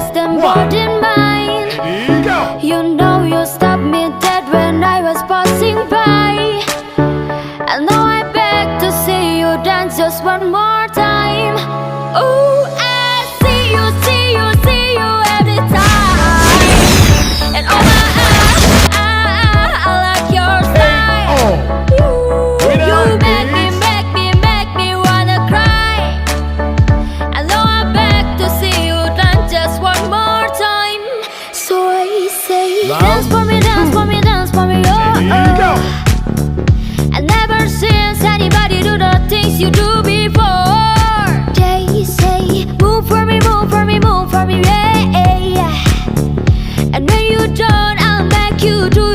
best and important mine. Ready, go! You know you stopped me dead when I was passing by. And now I beg to see you dance just one more time. Ooh, I see you, see you, see you every time. And oh my, I like your style. You make me wanna cry. And now I beg to see you dance just one more time. So I say, dance for me, dance for me, dance for me, oh, Ready, go! oh. I never seen anybody do the things you do before. They say, move for me, move for me, move for me, yeah, yeah. And when you don't, I'll make you do